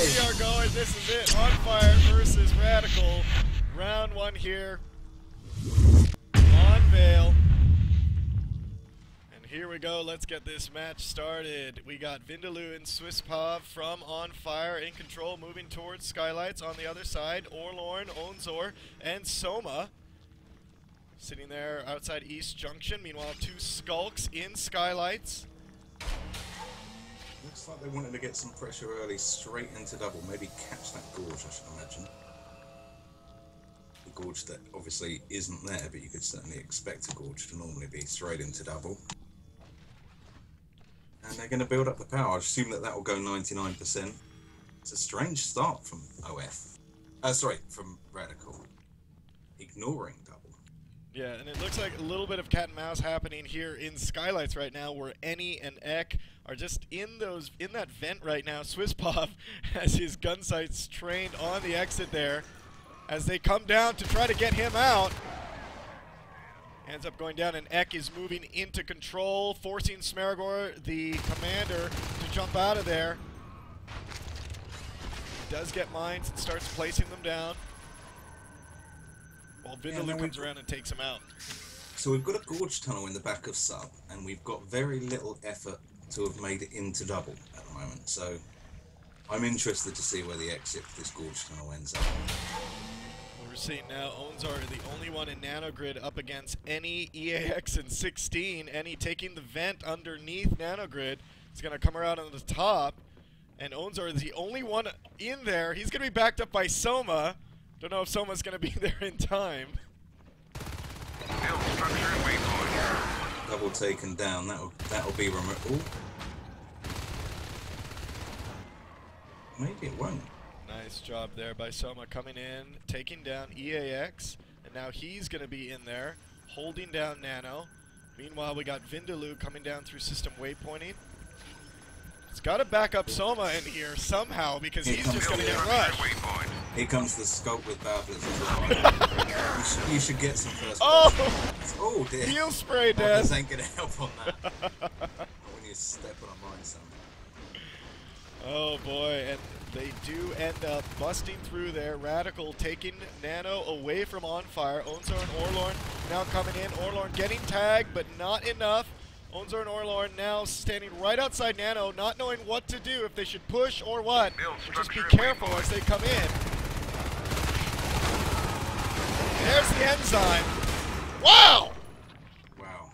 we are going. This is it. onFire versus RadicaL. Round 1 here. On Vale. And here we go. Let's get this match started. We got Vindaloo and Swisspov from onFire in control, moving towards Skylights. On the other side, Orlorn, onZor, and Soma sitting there outside East Junction. Meanwhile, 2 Skulks in Skylights. Looks like they wanted to get some pressure early, straight into double. Maybe catch that gorge, I should imagine. The gorge that obviously isn't there, but you could certainly expect a gorge to normally be straight into double. And they're going to build up the power. I assume that that will go 99%. It's a strange start from OF. Sorry, from RadicaL. Ignoring double. Yeah, and it looks like a little bit of cat and mouse happening here in Skylights right now, where Eni and Ek are just in that vent right now. Swisspov has his gun sights trained on the exit there as they come down to try to get him out. Ends up going down, and Ek is moving into control, forcing Smeragor, the commander, to jump out of there. He does get mines and starts placing them down, while Vindaloo comes around and takes him out. So we've got a gorge tunnel in the back of sub, and we've got very little effort to have made it into double at the moment. So I'm interested to see where the exit of this gorge tunnel ends up. We're seeing now onZor, the only one in Nanogrid up against Eni, EAX, and 16. Eni taking the vent underneath Nanogrid. He's going to come around on the top, and onZor is the only one in there. He's going to be backed up by Soma. Don't know if Soma's going to be there in time. Build structure and waypoint. Double taken down. That'll be remote. Ooh. Maybe it won't. Nice job there by Soma coming in, taking down EAX, and now he's going to be in there, holding down Nano. Meanwhile, we got Vindaloo coming down through system waypointing. It's got to back up Soma in here somehow, because he's just going to get rushed. Here comes the scope with Babblers as well. you should get some first. Oh dear. Heal spray, Dad. This ain't going to help on that. When you step on a mine, son. Oh boy, and they do end up busting through there. RadicaL taking Nano away from onFire. onZor and Orlorn now coming in. Orlorn getting tagged, but not enough. onZor and Orlorn now standing right outside Nano, not knowing what to do, if they should push or what. Just be careful as they come in. There's the enzyme. Wow! Wow.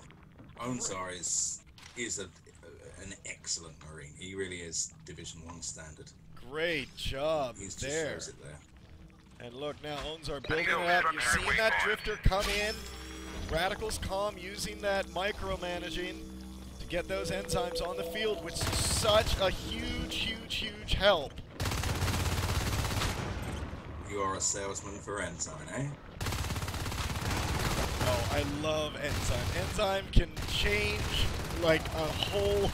onZor is an excellent Marine. He really is Division 1 standard. Great job He's just there. shows it there. And look, now onZor building it up. You're seeing that drifter come in. RadicaL's calm, using that micromanaging to get those enzymes on the field, which is such a huge help. You are a salesman for enzyme, eh? Oh, I love enzyme. Enzyme can change like a whole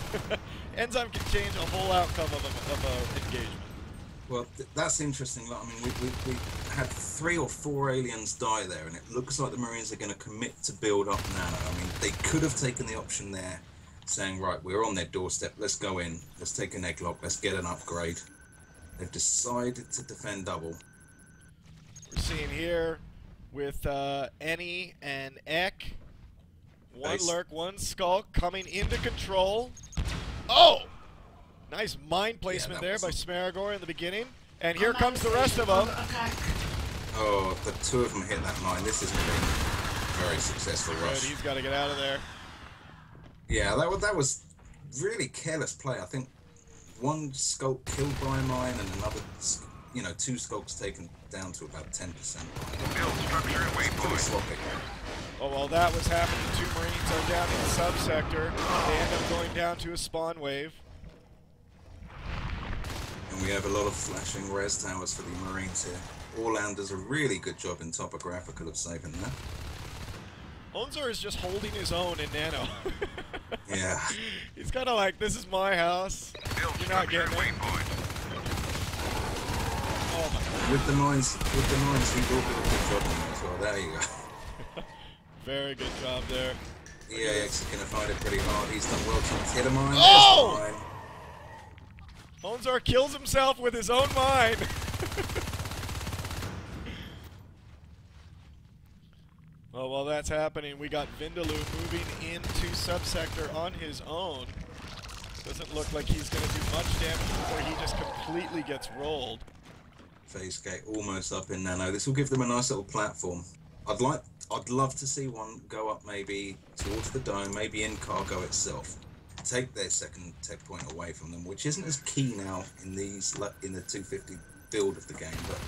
enzyme can change a whole outcome of a engagement. Well, that's interesting. I mean, we had 3 or 4 aliens die there, and it looks like the Marines are going to commit to build up Nano. I mean, they could have taken the option there, saying, right, we're on their doorstep, let's go in, let's take an egg lock, let's get an upgrade. They've decided to defend double. We're seeing here with Eni and Ek, one lurk, one skulk coming into control. Oh! Nice mine placement there by Smeragor in the beginning. And here comes the rest of them. Oh, the 2 of them hit that mine. This isn't been a very successful rush. He's got to get out of there. Yeah, that was really careless play. I think 1 skulk killed by a mine and another, 2 skulks taken down to about 10%. Build structure and waypoint. Sloppy. Oh, well, that was happening. 2 Marines are down in the subsector. They end up going down to a spawn wave. And we have a lot of flashing res towers for the Marines here. Orland does a really good job in topographical of saving that. onZor is just holding his own in Nano. Yeah. He's kind of like, this is my house. You're not getting it. Oh my God. With the mines, he will do a good job on that as well. There you go. Very good job there. EAX is going to find it pretty hard. He's done well to hit a mine. Oh! onZor kills himself with his own mine. Well, while that's happening, we got Vindaloo moving into subsector on his own. Doesn't look like he's going to do much damage before he just completely gets rolled. Phase gate almost up in Nano. This will give them a nice little platform. I'd love to see one go up maybe towards the dome, maybe in cargo itself. Take their second tech point away from them, which isn't as key now in the 250 build of the game, but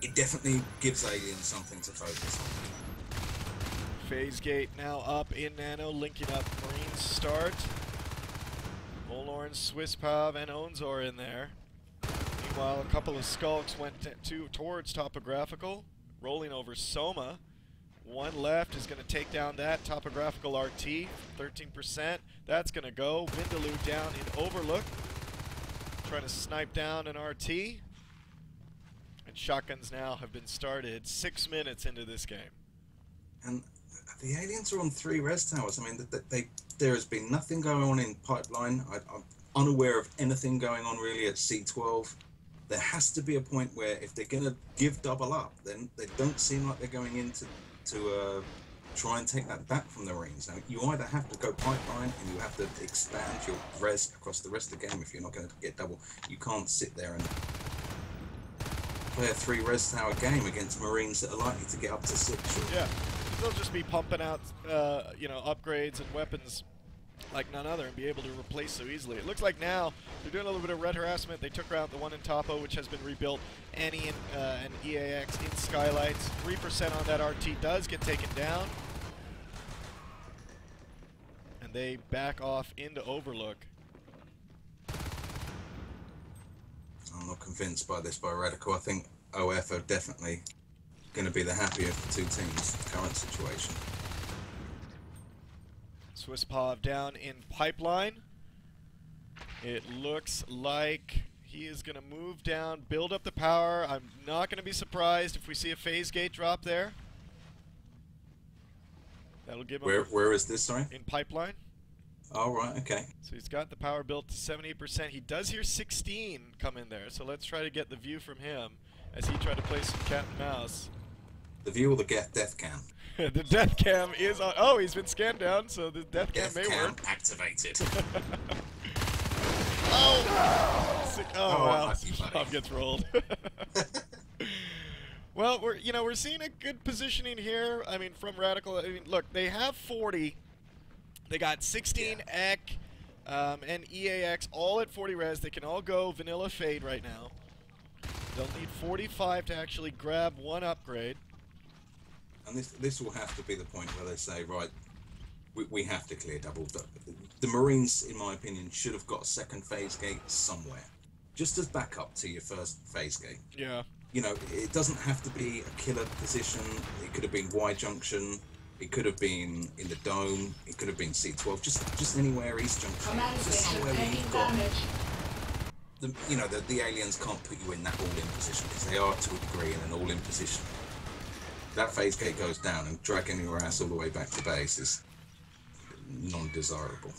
it definitely gives aliens something to focus on. Phase gate now up in Nano, linking up Marine start. Molorn, SwissPav, and onZor in there. Meanwhile, a couple of skulks went towards Topographical, rolling over Soma. One left is going to take down that Topographical RT, 13%. That's going to go. Vindaloo down in Overlook, trying to snipe down an RT. And shotguns now have been started 6 minutes into this game. And the aliens are on 3 res towers. I mean, there has been nothing going on in pipeline. I'm unaware of anything going on really at C12. There has to be a point where if they're going to give double up, then they don't seem like they're going in to try and take that back from the Marines. Now, you either have to go pipeline and you have to expand your res across the rest of the game if you're not going to get double. You can't sit there and play a 3 res tower game against Marines that are likely to get up to 6. Yeah, they'll just be pumping out, you know, upgrades and weapons like none other and be able to replace so easily. It looks like now they're doing a little bit of red harassment. They took out the one in Topo, which has been rebuilt. Annie and EAX in Skylights. 3% on that RT does get taken down. And they back off into Overlook. I'm not convinced by this by Radical. I think OF are definitely going to be the happier of the 2 teams in the current situation. SwissPav down in pipeline. It looks like he is going to move down, build up the power. I'm not going to be surprised if we see a phase gate drop there. That'll give him... Where is this, sorry? In pipeline. Oh, right, okay. So he's got the power built to 78%. He does hear 16 come in there, so let's try to get the view from him as he tried to play some cat and mouse. The view or the death cam? The death cam is on. Oh, he's been scanned down, so the death cam may work. Activated. Oh wow! Bob Gets rolled. Well, we're seeing a good positioning here. I mean, from Radical. I mean, look, they have 40. They got 16 EK and EAX all at 40 res. They can all go vanilla fade right now. They'll need 45 to actually grab one upgrade. And this will have to be the point where they say, right, we have to clear double. The Marines, in my opinion, should have got a second phase gate somewhere, just as backup to your first phase gate. Yeah. You know, it doesn't have to be a killer position. It could have been Y junction. It could have been in the dome. It could have been C12. Just anywhere East junction. Just somewhere where you've got. The aliens can't put you in that all-in position because they are to a degree in an all-in position. That phase gate goes down and dragging your ass all the way back to base is non-desirable.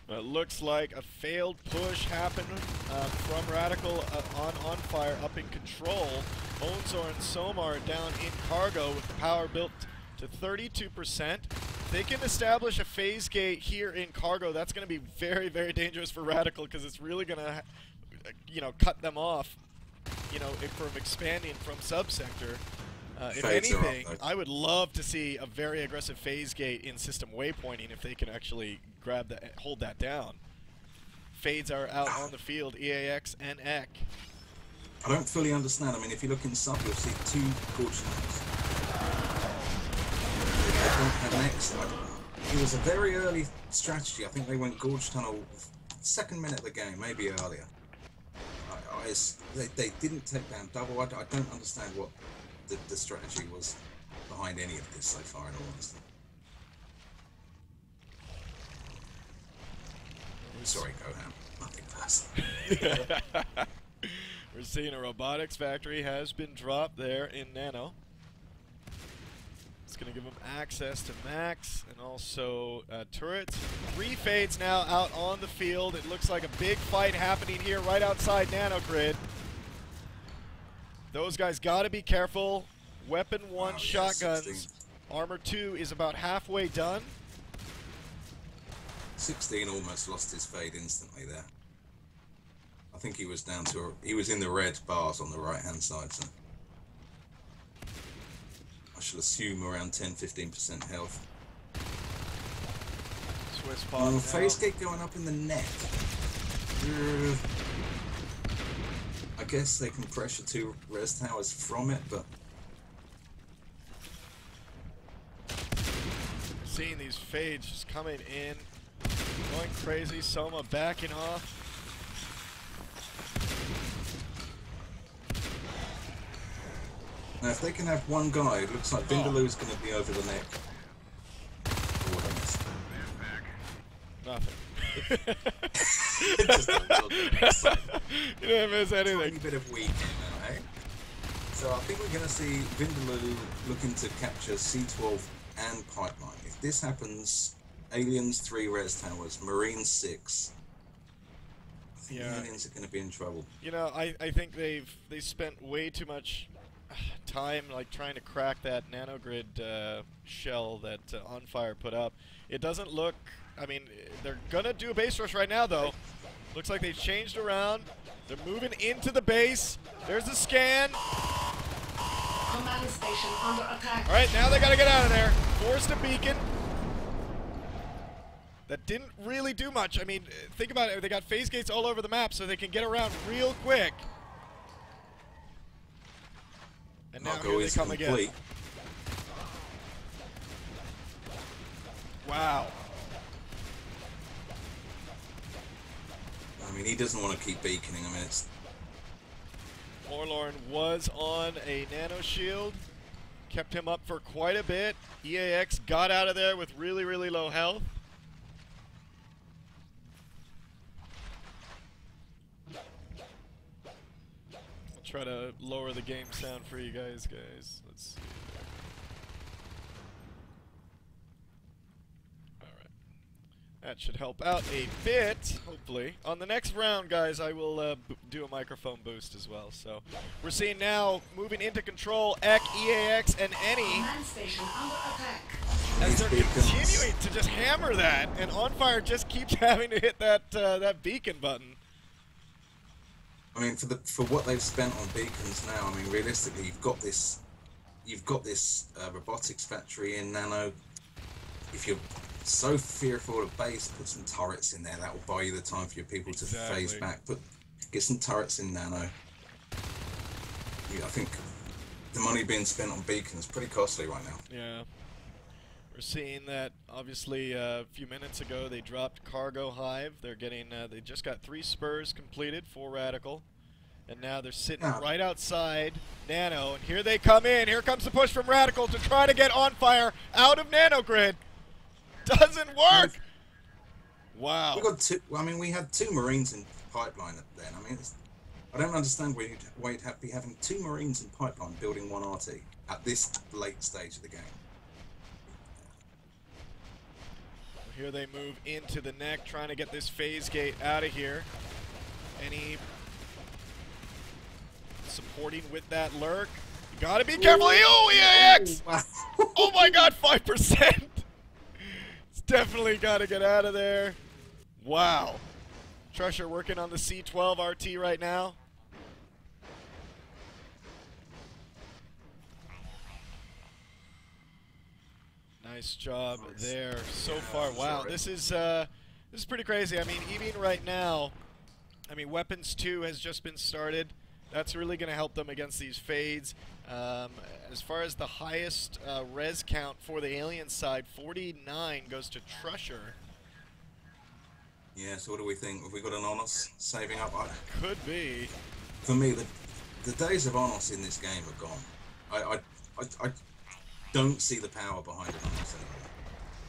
It looks like a failed push happened from Radical on onFire up in control. onZor and Soma are down in cargo with the power built to 32%. They can establish a phase gate here in cargo. That's going to be very, very dangerous for Radical because it's really going to, cut them off, from expanding from subsector. If anything, I would love to see a very aggressive phase gate in system waypointing if they can actually grab that, hold that down. Fades are out on the field, EAX and EK. I don't fully understand. I mean, if you look in sub, you'll see 2 gorge tunnels. They don't have an X. It was a very early strategy. I think they went gorge tunnel 2nd minute of the game, maybe earlier. They didn't take down double. I don't understand what the strategy was behind any of this so far, in all honesty. Sorry, Goham. Nothing personal. We're seeing a robotics factory has been dropped there in Nano. It's going to give him access to max and also turrets. 3 fades now out on the field. It looks like a big fight happening here right outside NanoGrid. Those guys got to be careful. Weapon 1 shotguns. 16. Armor 2 is about halfway done. 16 almost lost his fade instantly there. I think he was down to he was in the red bars on the right hand side, so I should assume around 10-15% health. Swiss pop. Phase gate going up in the net. I guess they can pressure 2 res towers from it, but seeing these fades just coming in, going crazy. Soma backing off. now if they can have one guy, it looks like Vindaloo's going to be over the neck. Oh, what I missed. Nothing. Just you didn't miss a anything. tiny bit of weak now, eh? So I think we're going to see Vindaloo looking to capture C12 and Pipeline. If this happens, Aliens 3 res towers, Marines 6. I think the Aliens are going to be in trouble. You know, I think they spent way too much time like trying to crack that NanoGrid shell that onFire put up. It doesn't look. I mean, they're gonna do a base rush right now, though. Looks like they've changed around. They're moving into the base. There's a scan. Command station under attack. All right, now they gotta get out of there. Forced a beacon. That didn't really do much. I mean, think about it. They got phase gates all over the map, so they can get around real quick. And now here they come again. Wow. I mean, he doesn't want to keep beaconing. I mean, it's... Morlorn was on a nano shield. Kept him up for quite a bit. EAX got out of there with really, really low health. I'll try to lower the game sound for you guys. Let's see. That should help out a bit, hopefully. On the next round, guys, I will do a microphone boost as well. So we're seeing now, moving into control, Ek, EAX, and Any. Command station under attack. As they're continuing to just hammer that, and onFire just keeps having to hit that that beacon button. I mean, for what they've spent on beacons now, I mean, realistically, you've got this robotics factory in Nano. If you're so fearful of base, put some turrets in there. That will buy you the time for your people to phase back. Get some turrets in Nano. Yeah, I think the money being spent on beacons is pretty costly right now. Yeah. We're seeing that, obviously, a few minutes ago, they dropped Cargo Hive. They're getting, they just got 3 spurs completed for RadicaL. And now they're sitting right outside Nano. And here they come in. Here comes the push from RadicaL to try to get onFire out of NanoGrid. Doesn't work! Wow. We got 2, I mean, we had 2 Marines in Pipeline then. I mean, I don't understand why you'd be having 2 Marines in Pipeline building 1 RT at this late stage of the game. Here they move into the neck, trying to get this phase gate out of here. Any supporting with that lurk. You gotta be careful. Oh, EAX! Oh my god, 5%! It's definitely gotta get out of there. Wow. Treasure working on the C12 RT right now. Nice job there so far. Wow, this is pretty crazy. I mean, even right now, I mean, Weapons 2 has just been started. That's really going to help them against these fades. As far as the highest res count for the alien side, 49 goes to Treasure. Yeah, so what do we think? Have we got an Onos saving up? Could be. For me, the days of Onos in this game are gone. I don't see the power behind it.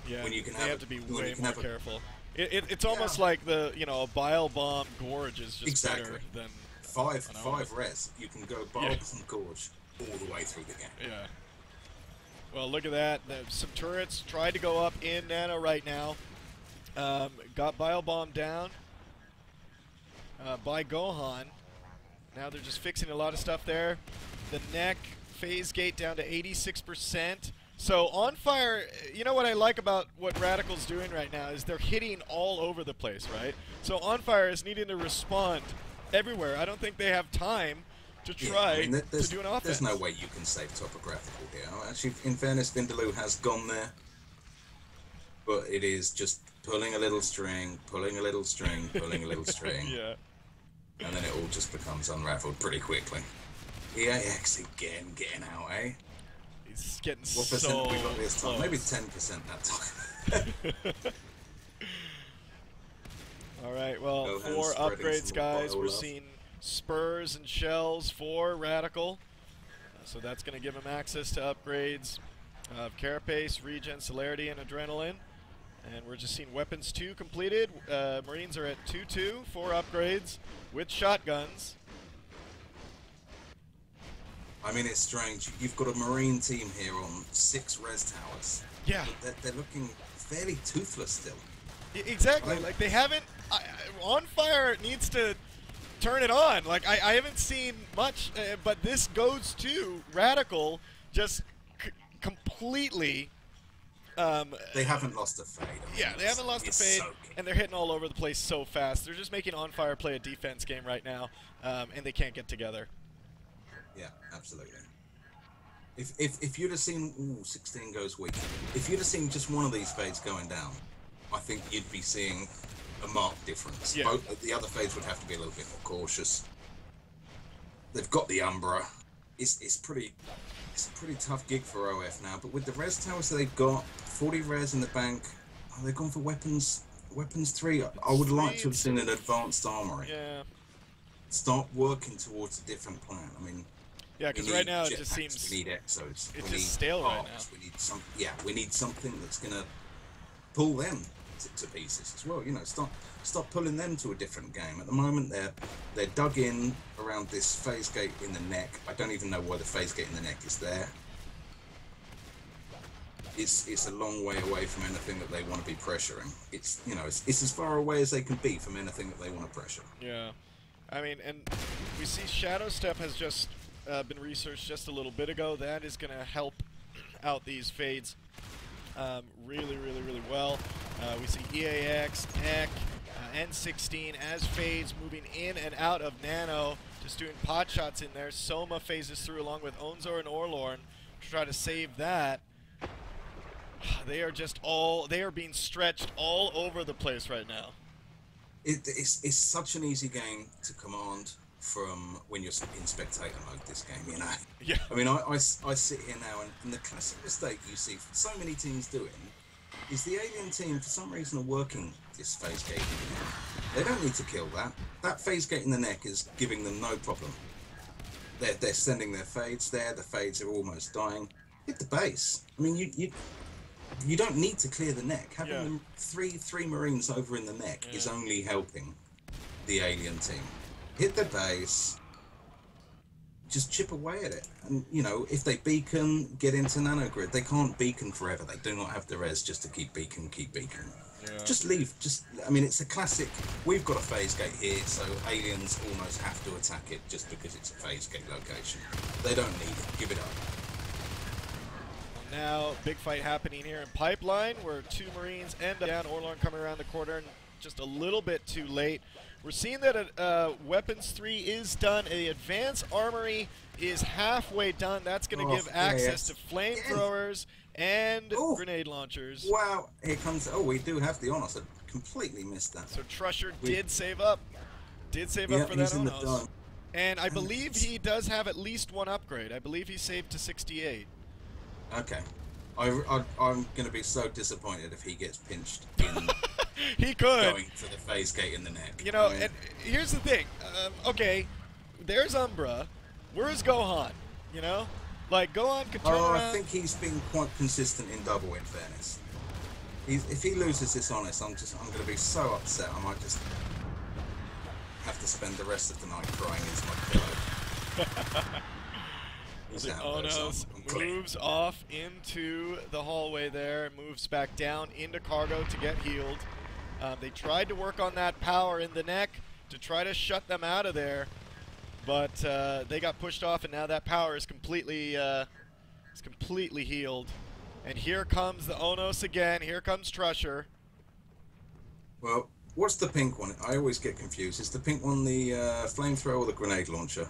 Yeah, when you can they have to be way more careful. It's almost like the a bile bomb gorge is just better than 5 res. You can go bile bomb gorge all the way through the game. Yeah. Well, look at that. Some turrets tried to go up in Nano right now. Got Biobomb down by Gohan. Now they're just fixing a lot of stuff there. The neck phase gate down to 86%. So onFire, you know what I like about what RadicaL's doing right now is they're hitting all over the place, right? So onFire is needing to respond everywhere. I don't think they have time to try to do an offense. There's no way you can save topographical here. Actually, in fairness, Vindaloo has gone there, but it is just pulling a little string, pulling a little string, pulling a little string. Yeah. And then it all just becomes unraveled pretty quickly. EAX again getting out, eh? He's getting what percent so have we got this time? close. Maybe 10% that time. All right, well, Gohan's 4 spreading upgrades, some guys. bio We're love. seeing spurs and shells for RadicaL. So that's going to give him access to upgrades of Carapace, Regen, Celerity, and Adrenaline. And we're just seeing Weapons 2 completed. Marines are at 2-2, 4 upgrades with shotguns. I mean, it's strange. You've got a Marine team here on 6 res towers. Yeah. But they're looking fairly toothless still. Exactly. Like, they haven't... onFire needs to turn it on. Like, I haven't seen much, but this goes to RadicaL just completely... They haven't lost a fade. I mean, yeah, they haven't lost a fade, soaking. and they're hitting all over the place so fast. They're just making onFire play a defense game right now, and they can't get together. Yeah, absolutely. If you'd have seen 16 goes weak. If you'd have seen just one of these fades going down, I think you'd be seeing a marked difference. Yeah. Both, the other fades would have to be a little bit more cautious. They've got the Umbra. It's a pretty tough gig for OF now. But with the res towers that they've got, 40 res in the bank, they've gone for weapons 3. I would like to have seen an advanced armory. Yeah. Start working towards a different plan. I mean. Yeah, because right now it just seems we need exos. It's we just need stale right parts, now. We need some. Yeah, we need something that's gonna pull them to pieces as well. You know, start pulling them to a different game. At the moment, they're dug in around this phase gate in the neck. I don't even know why the phase gate in the neck is there. It's a long way away from anything that they want to be pressuring. It's it's as far away as they can be from anything that they want to pressure. Yeah. I mean, and we see Shadow Step has just been researched just a little bit ago. That is going to help out these fades really, really, really well. We see EAX, Tech, N16 as fades moving in and out of Nano, just doing pot shots in there. Soma phases through along with Onzor and Orlorn to try to save that. They are being stretched all over the place right now. It's such an easy game to command from when you're in spectator mode, this game, you know? Yeah. I mean, I sit here now, and the classic mistake you see so many teams doing is the alien team, for some reason, are working this phase gate in the neck. They don't need to kill that. That phase gate in the neck is giving them no problem. They're sending their fades there. The fades are almost dying. Hit the base. I mean, you don't need to clear the neck. Having them three Marines over in the neck is only helping the alien team. Hit the base, just chip away at it. And, you know, if they beacon, get into nanogrid. They can't beacon forever. They do not have the res just to keep beacon. Yeah. Just leave. I mean, it's a classic. We've got a phase gate here, so aliens almost have to attack it just because it's a phase gate location. They don't need it. Give it up. Now, big fight happening here in Pipeline, where 2 Marines end up down. Orlorn coming around the corner, and just a little bit too late. We're seeing that Weapons 3 is done. The Advanced Armory is halfway done. That's going to give access to flamethrowers and grenade launchers. Wow, here comes... Oh, we do have the Onos. I completely missed that. So Trusher did save up. Did save up for that Onos. And I believe he does have at least 1 upgrade. I believe he saved to 68. Okay. I'm going to be so disappointed if he gets pinched in he could. going for the phase gate in the neck. You know, and here's the thing. Okay, there's Umbra. Where's Gohan? You know? Like, Gohan could turn around. I think he's been quite consistent in double, in fairness. If he loses this Honest, I'm going to be so upset. I might just have to spend the rest of the night crying into my pillow. He's The out there, so Onos I'm clear. moves off into the hallway there, moves back down into cargo to get healed. They tried to work on that power in the neck to try to shut them out of there, but they got pushed off, and now that power is completely healed. And here comes the Onos again. Here comes Trusher. Well, what's the pink one? I always get confused. Is the pink one the flamethrower or the grenade launcher?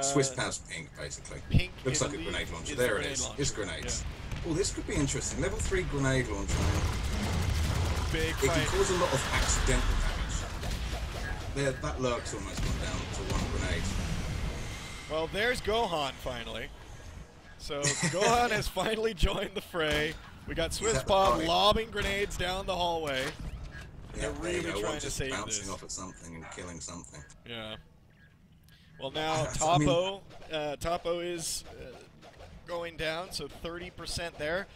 Swiss Pav's pink, basically. Pink Looks like a Italy grenade launcher. is There the it grenade is. launcher. It's grenades. Yeah. Oh, this could be interesting. Level 3 grenade launcher. Big It can fight. cause a lot of accidental damage. There, that lurk's almost gone down to 1 grenade. Well, there's Gohan finally. So Gohan has finally joined the fray. We got Swiss at the Bob party. lobbing grenades down the hallway. Yeah, They're there you really go. trying One to just save bouncing this. off at something and killing something. Yeah. Well, now I mean- Topo is going down, so 30% there.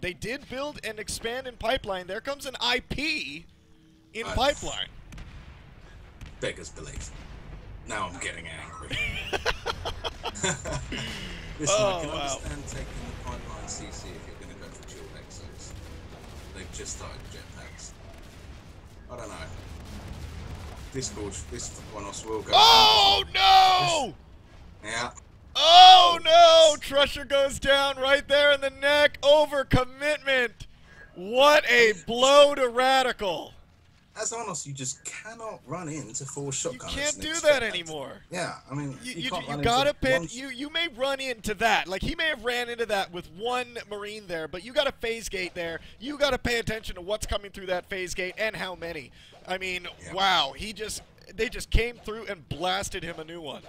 They did build and expand in pipeline. There comes an IP in pipeline. Beggars belief. Now I'm getting angry. Listen, Oh, I can wow. understand taking the pipeline CC if you're going to go for dual exos. They've just started jetpacks. I don't know. This one also will go. Oh no! Yeah. Oh no! Trusher goes down right there in the neck. Overcommitment. What a blow to RadicaL. As Honest, you just cannot run into 4 You shotguns. can't and do expect that anymore. Yeah, I mean, You can't run gotta into pay. one- You may run into that. Like he may have ran into that with 1 Marine there, but you got a phase gate there. You got to pay attention to what's coming through that phase gate and how many. I mean, Yeah. wow. They just came through and blasted him a new one.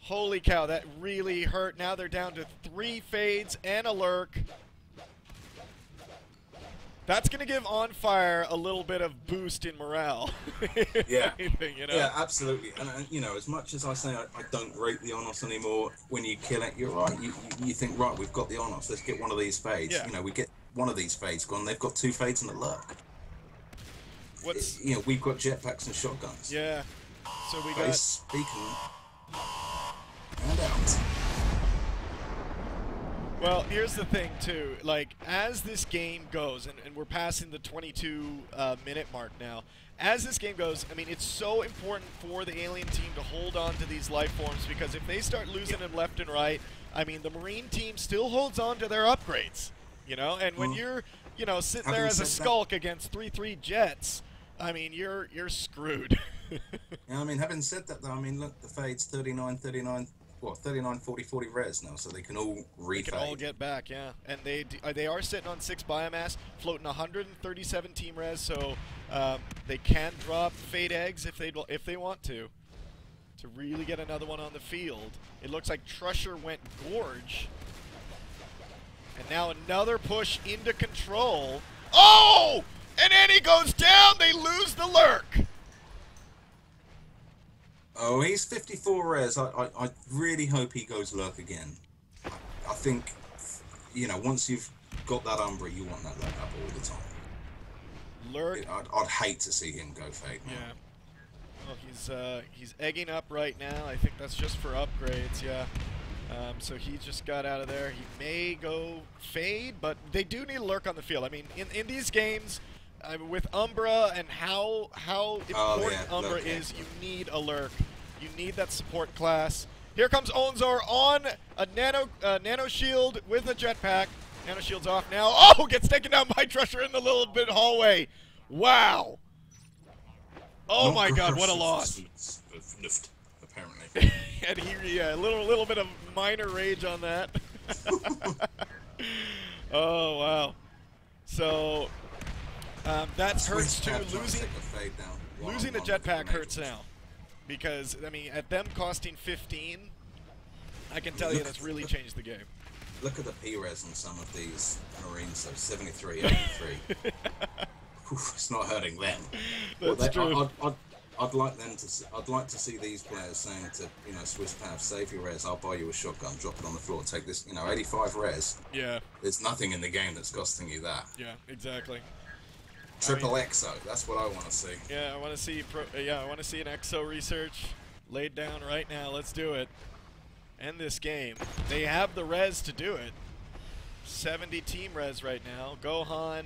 Holy cow, that really hurt. Now they're down to 3 fades and a lurk. That's going to give onFire a little bit of boost in morale. If Yeah. anything, you know? Yeah, absolutely. And you know, as much as I say I don't rate the Onos anymore, when you kill it, you're right. You think, right, we've got the Onos. Let's get one of these fades. Yeah. You know, we get one of these fades gone. They've got 2 fades and a lurk. What's You know, we've got jetpacks and shotguns. yeah? So we Face, got speaking, and out. well. Here's the thing too. Like as this game goes, and we're passing the 22-minute mark now. As this game goes, I mean, it's so important for the alien team to hold on to these life forms because if they start losing them left and right, I mean, the Marine team still holds on to their upgrades. You know, and when you're, you know, sitting there as a skulk against 3-3 jets, I mean, you're screwed. Yeah, I mean, having said that, though, I mean, look, the fade's 39, 40, 40 res now, so they can all refade. They can all get back, yeah. And they are sitting on 6 biomass, floating 137 team res, so they can drop fade eggs if they want to really get another one on the field. It looks like Trusher went gorge. And now another push into control. Oh! And then he goes down. They lose the lurk. Oh, he's 54 res. I really hope he goes lurk again. I think, you know, once you've got that Umbra, you want that lurk up all the time. Lurk. I'd hate to see him go fade. Yeah. Well, he's egging up right now. I think that's just for upgrades, yeah. So he just got out of there. He may go fade, but they do need a lurk on the field. I mean, in these games, with Umbra and how important Umbra is, you need a lurk. You need that support class. Here comes Onzor on a nano shield with a jetpack. Nano shield's off now. Oh, gets taken down by Trusher in the little bit hallway. Wow. Oh my God, what a loss. Apparently. And a little bit of minor rage on that. Oh wow. So that hurts too. Losing a jetpack hurts now, because I mean, at them costing 15, I can tell you that's really changed the game. Look at the P-res on some of these Marines, so 73, 83. It's not hurting them. That's true. I'd like to see these players saying to, you know, Swiss Pav, save your res, I'll buy you a shotgun, drop it on the floor, take this, you know, 85 res. Yeah. There's nothing in the game that's costing you that. Yeah, exactly. Triple EXO, that's what I want to see. Yeah, I want to see. I want to see an EXO research laid down right now. Let's do it. end this game. They have the res to do it. 70 team res right now. Gohan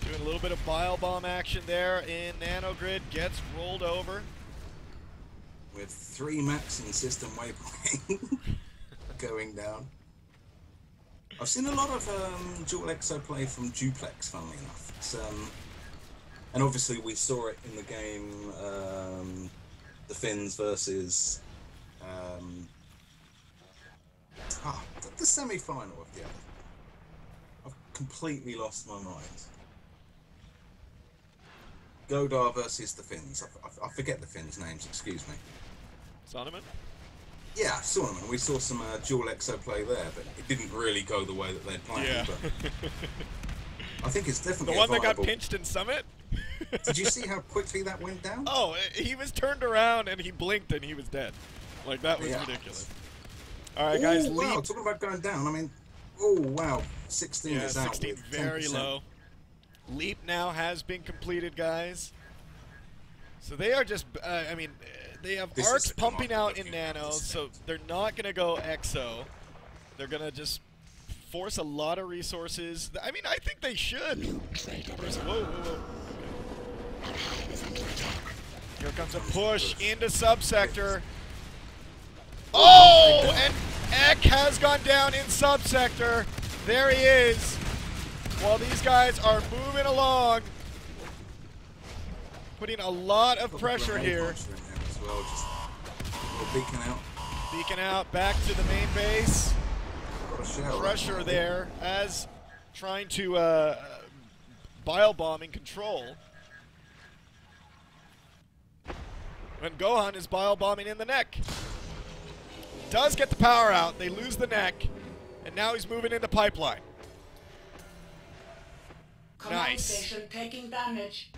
doing a little bit of bile bomb action there in nanogrid. Gets rolled over. With 3 max in system waypoint going down. I've seen a lot of dual exo play from Duplex, funnily enough. It's, and obviously we saw it in the game, the Finns versus the semi-final of the other. I've completely lost my mind. Godar versus the Finns. I forget the Finns' names, excuse me. Sonoman? Yeah, Sonoman. We saw some dual exo play there, but it didn't really go the way that they'd planned. Yeah. But I think it's definitely the one that got viable. pinched in Summit? Did you see how quickly that went down? Oh, he was turned around and he blinked and he was dead. Like, that was Yeah. ridiculous. All right, guys, Ooh, wow, Leap. talking about going down, I mean, oh, wow, 16 Yeah, is out 16 with very 10%. low. Leap now has been completed, guys. So they are just, I mean, they have This arcs is the pumping out in looking at nanos, this so thing. they're not going to go exo. They're going to just force a lot of resources. I mean, I think they should. Whoa, whoa, whoa. Here comes a push into subsector. Oh, and Ek has gone down in subsector. There he is. While these guys are moving along, putting a lot of pressure here. As well, just a little beacon out. Beacon out, back to the main base. Got a shell. Pressure there as trying to bile bomb in control. When Gohan is bile bombing in the neck. Does get the power out, they lose the neck, and now he's moving into pipeline. Command Nice. station taking damage.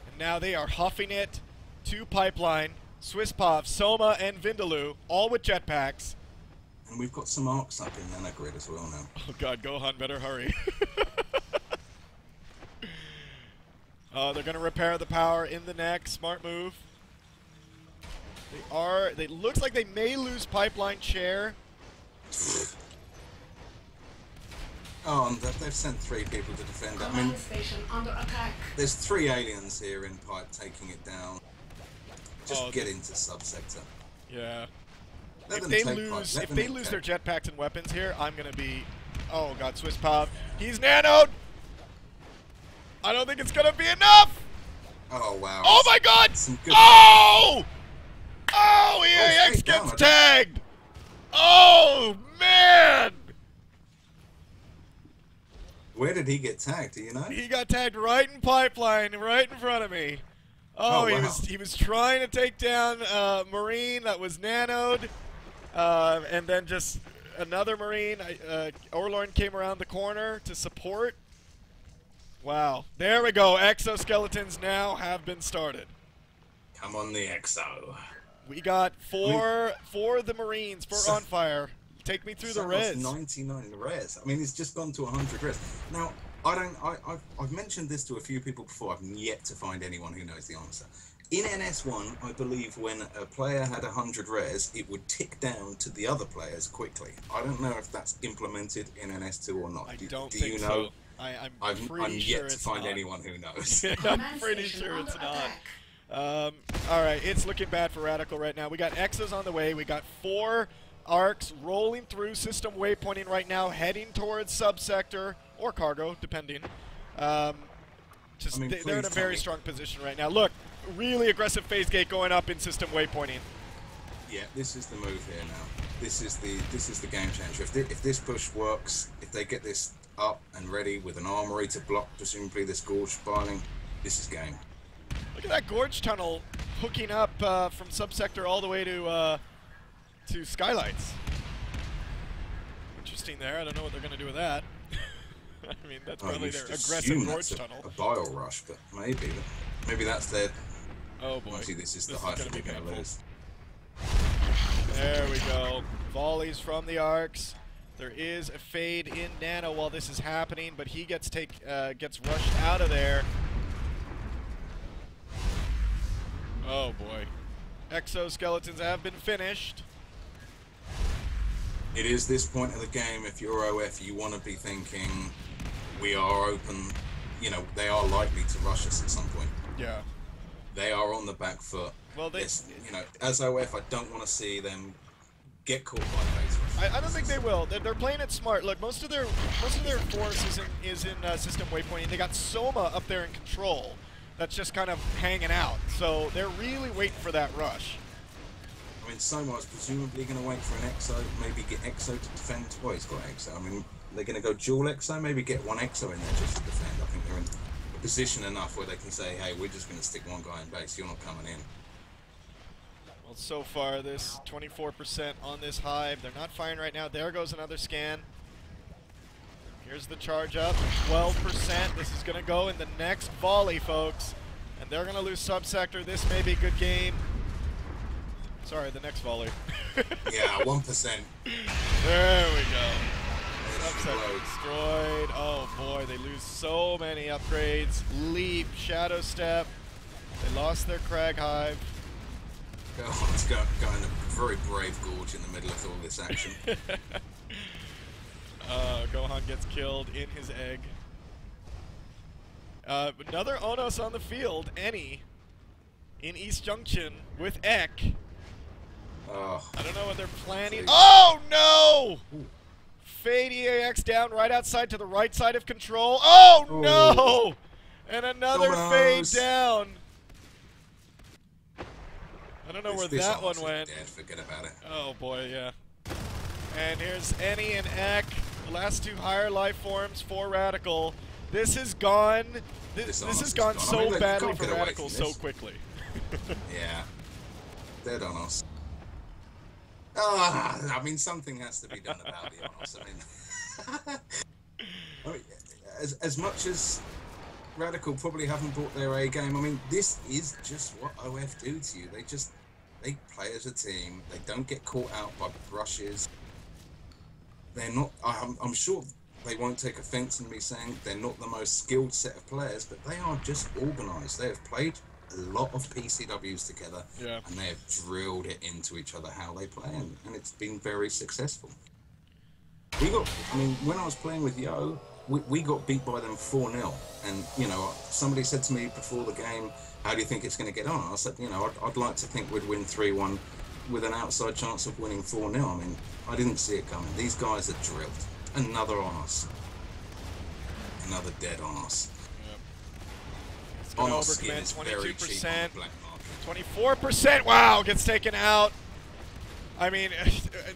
And now they are huffing it to pipeline. Swisspov, Soma, and Vindaloo, all with jetpacks. And we've got some arcs up in nanogrid as well now. Oh god, Gohan, better hurry. They're gonna repair the power in the neck. Smart move. They looks like they may lose pipeline chair. Oh, and they've sent 3 people to defend it. I mean, Command station under attack. there's 3 aliens here in pipe taking it down. Just Oh, get into subsector. Yeah. Let If them they take lose, pipe. Let if them they take lose pipe. their jetpacks and weapons here, I'm gonna be. Oh god, Swisspov. He's nanoed. I don't think it's gonna be enough. Oh, wow. Oh my god! Some good Oh! Oh, EAX straight down, gets I tagged! Oh, man! Where did he get tagged? Do you know? He got tagged right in pipeline, right in front of me. Oh, Oh, wow. he was trying to take down Marine that was nanoed, and then just another Marine. Orlorn came around the corner to support. Wow. There we go. Exoskeletons now have been started. Come on, the EXO. We got four the Marines for So- onFire. Take me through the Samus res. 99 res. I mean, it's just gone to 100 res. Now, I've mentioned this to a few people before. I've yet to find anyone who knows the answer. In NS1, I believe when a player had 100 res, it would tick down to the other players quickly. I don't know if that's implemented in NS2 or not. I do don't you think know? so. I'm I'm pretty yet sure to it's find not. anyone who knows. I'm Command pretty station sure it's under not. attack. All right, it's looking bad for Radical right now. We got Exos on the way. We got 4 arcs rolling through system waypointing right now, heading towards subsector or cargo, depending. I mean, They're in please a tell very me. strong position right now. Look, really aggressive phase gate going up in system waypointing. Yeah, this is the move here now. This is the game changer. If this push works, if they get this up and ready with an armory to block presumably this gorge spiraling, this is game. Look at that gorge tunnel hooking up from subsector all the way to skylights. Interesting there. I don't know what they're going to do with that. I mean, that's probably you their should aggressive assume gorge that's tunnel. a bile rush, but maybe that's their. Oh boy. Obviously, this is the This is height gonna be they're going to painful. lose. There we go. Volleys from the arcs. There is a fade in Nano while this is happening, but he gets rushed out of there. Oh boy. Exoskeletons have been finished. It is this point of the game, if you're OF, you want to be thinking, we are open, you know, they are likely to rush us at some point. Yeah. They are on the back foot. Well, they, you know, as OF, I don't want to see them get caught by base rush. I don't think they will. They're playing it smart. Look, most of their force is in system waypointing. They got Soma up there in control. That's just kind of hanging out. So they're really waiting for that rush. I mean, Soma is presumably going to wait for an Exo, maybe get Exo to defend. Well, he's got Exo. I mean, they're going to go dual Exo, maybe get one Exo in there just to defend. I think they're in a position enough where they can say, hey, we're just going to stick one guy in base. You're not coming in. Well, so far, this 24% on this hive. They're not firing right now. There goes another scan. Here's the charge up. 12%. This is going to go in the next volley, folks. And they're going to lose subsector. This may be a good game. Sorry, the next volley. Yeah, 1%. There we go. Subsector destroyed. Oh boy, they lose so many upgrades. Leap, Shadow Step. They lost their Crag Hive. Gohan's going a very brave gorge in the middle of all this action. Gohan gets killed in his egg. Another Onos on the field, Any, in East Junction with Ek. Oh. I don't know what they're planning. Oh no! Ooh. Fade EAX down right outside to the right side of control. Oh no! And another fade down. I don't know where that one went. Dead. Forget about it. Oh boy, yeah. And here's Any and Ek, the last two higher life forms for RadicaL. This has gone. This has gone so badly for RadicaL so quickly. Yeah. Dead on us. I mean, something has to be done about the Onos. I mean, as much as RadicaL probably haven't brought their A game, I mean, this is just what OF do to you. They play as a team. They don't get caught out by rushes. They're not. I'm sure they won't take offense in me saying they're not the most skilled set of players, but they are just organised. They have played a lot of PCWs together, and they have drilled it into each other how they play, and it's been very successful. I mean, when I was playing with Yo, we got beat by them 4-0, and you know, somebody said to me before the game, how do you think it's going to get on? I said, you know, I'd like to think we'd win 3-1 with an outside chance of winning 4-0. I mean, I didn't see it coming. These guys are drilled. Another on us. Another dead on us. On us skin is 22%, 24%. Wow, gets taken out. I mean,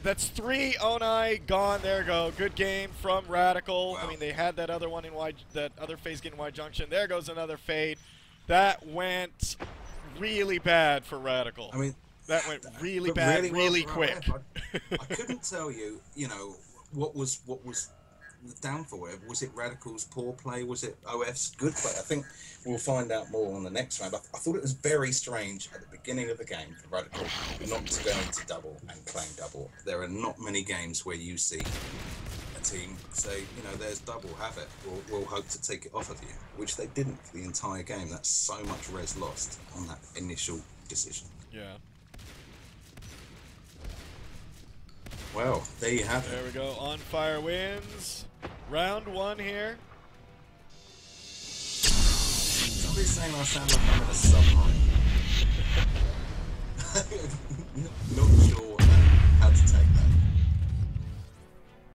that's 3 Onai gone. There you go. Good game from RadicaL. Wow. I mean, they had that other one in that other phase getting Y junction. There goes another fade. That went really bad for RadicaL. I mean, that went really bad, really quick. I couldn't tell you, you know, what was the downfall. Was it RadicaL's poor play? Was it OF's good play? I think we'll find out more on the next round. I thought it was very strange at the beginning of the game for RadicaL not to go into double and claim double. There are not many games where you see a team say, you know, there's double, have it. We'll hope to take it off of you, which they didn't for the entire game. That's so much res lost on that initial decision. Yeah. Well, there you have it. There we go. onFire wins. Round 1 here. Somebody's saying I sound like I'm in a submarine. Not sure how to take that.